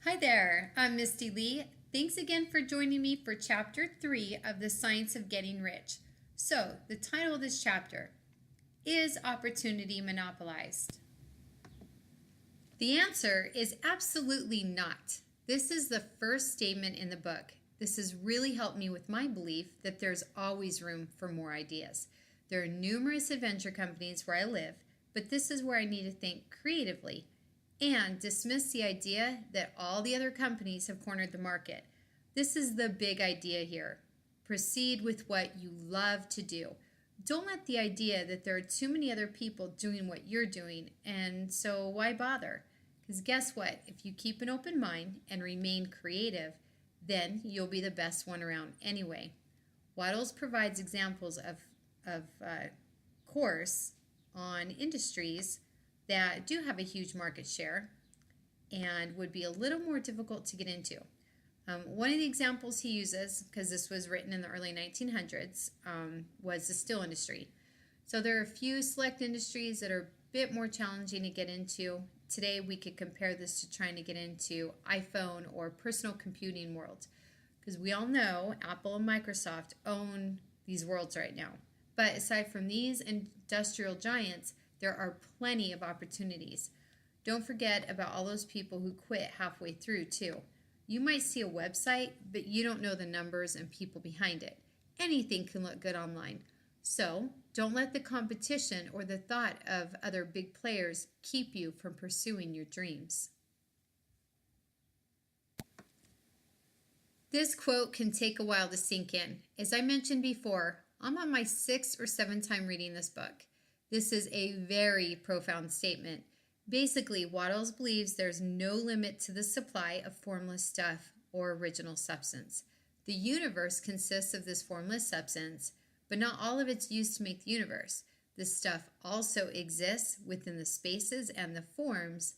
Hi there, I'm Misty Lee. Thanks again for joining me for Chapter 3 of The Science of Getting Rich. So, the title of this chapter is Opportunity Monopolized? The answer is absolutely not. This is the first statement in the book. This has really helped me with my belief that there's always room for more ideas. There are numerous adventure companies where I live, but this is where I need to think creatively and dismiss the idea that all the other companies have cornered the market. This is the big idea here. Proceed with what you love to do. Don't let the idea that there are too many other people doing what you're doing, and so why bother? Because guess what? If you keep an open mind and remain creative, then you'll be the best one around anyway. Wattles provides examples of course on industries that do have a huge market share and would be a little more difficult to get into. One of the examples he uses, because this was written in the early 1900s, was the steel industry. So there are a few select industries that are a bit more challenging to get into. Today we could compare this to trying to get into iPhone or personal computing world, because we all know Apple and Microsoft own these worlds right now. But aside from these industrial giants, there are plenty of opportunities. Don't forget about all those people who quit halfway through too. You might see a website, but you don't know the numbers and people behind it. Anything can look good online. So don't let the competition or the thought of other big players keep you from pursuing your dreams. This quote can take a while to sink in. As I mentioned before, I'm on my 6th or 7th time reading this book. This is a very profound statement. Basically, Wattles believes there's no limit to the supply of formless stuff or original substance. The universe consists of this formless substance, but not all of it's used to make the universe. This stuff also exists within the spaces and the forms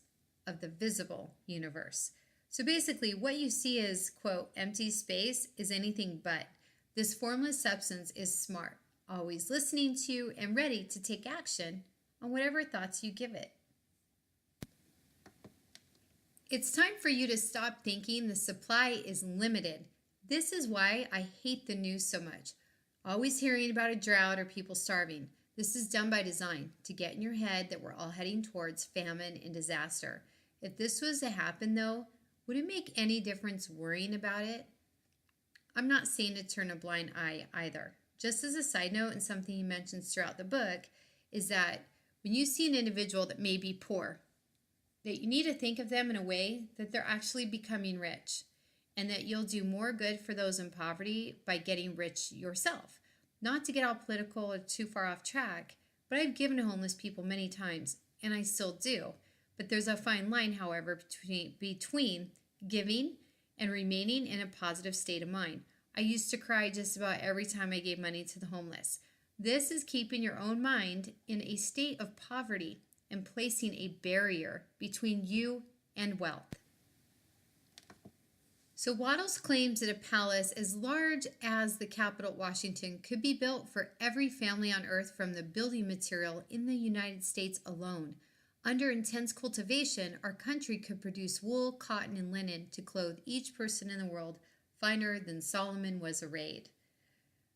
of the visible universe. So basically, what you see as, quote, empty space is anything but. This formless substance is smart, always listening to and ready to take action on whatever thoughts you give it. It's time for you to stop thinking the supply is limited. This is why I hate the news so much. Always hearing about a drought or people starving. This is done by design to get in your head that we're all heading towards famine and disaster. If this was to happen though, would it make any difference worrying about it? I'm not saying to turn a blind eye either. Just as a side note, and something he mentions throughout the book, is that when you see an individual that may be poor, that you need to think of them in a way that they're actually becoming rich, and that you'll do more good for those in poverty by getting rich yourself. Not to get all political or too far off track, but I've given to homeless people many times, and I still do. But there's a fine line, however, between giving and remaining in a positive state of mind. I used to cry just about every time I gave money to the homeless. This is keeping your own mind in a state of poverty and placing a barrier between you and wealth. So Wattles claims that a palace as large as the capital Washington could be built for every family on earth from the building material in the United States alone. Under intense cultivation, our country could produce wool, cotton, and linen to clothe each person in the world finer than Solomon was arrayed.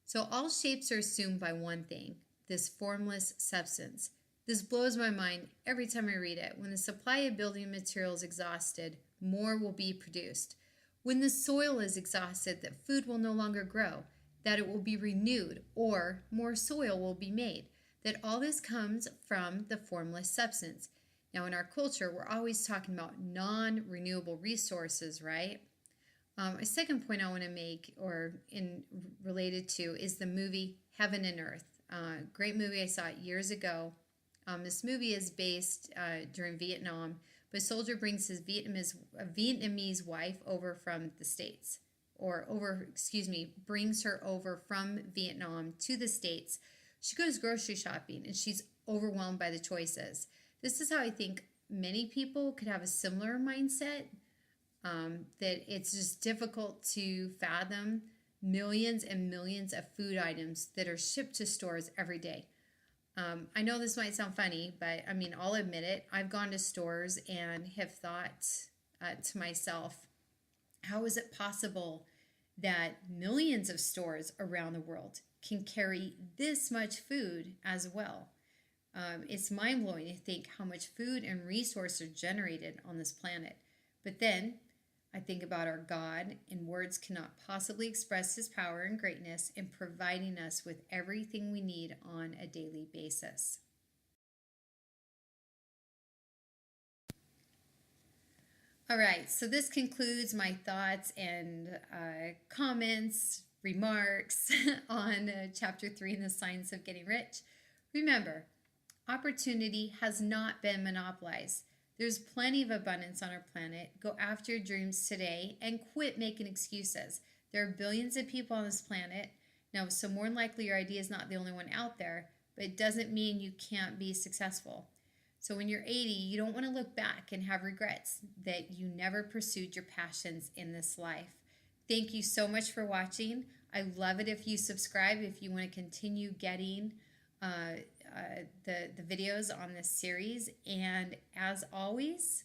So all shapes are assumed by one thing, this formless substance. This blows my mind every time I read it. When the supply of building materials is exhausted, more will be produced. When the soil is exhausted, that food will no longer grow, that it will be renewed, or more soil will be made. That all this comes from the formless substance. Now in our culture, we're always talking about non-renewable resources, right? A second point I want to make, related to, is the movie Heaven and Earth. Great movie, I saw it years ago. This movie is based during Vietnam, but a soldier brings his Vietnamese wife over from the States, brings her over from Vietnam to the States. She goes grocery shopping and she's overwhelmed by the choices. This is how I think many people could have a similar mindset, that it's just difficult to fathom millions and millions of food items that are shipped to stores every day. I know this might sound funny, but I mean, I'll admit it. I've gone to stores and have thought to myself, how is it possible that millions of stores around the world can carry this much food as well? It's mind-blowing to think how much food and resources are generated on this planet. But then I think about our God, and words cannot possibly express his power and greatness in providing us with everything we need on a daily basis. All right, so this concludes my thoughts and comments, remarks on chapter 3 in the Science of Getting Rich. Remember, opportunity has not been monopolized. There's plenty of abundance on our planet. Go after your dreams today and quit making excuses. There are billions of people on this planet. Now, so more than likely your idea is not the only one out there, but it doesn't mean you can't be successful. So when you're 80, you don't want to look back and have regrets that you never pursued your passions in this life. Thank you so much for watching. I love it if you subscribe, if you want to continue getting the videos on this series. And as always,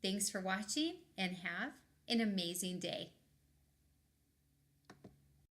thanks for watching and have an amazing day.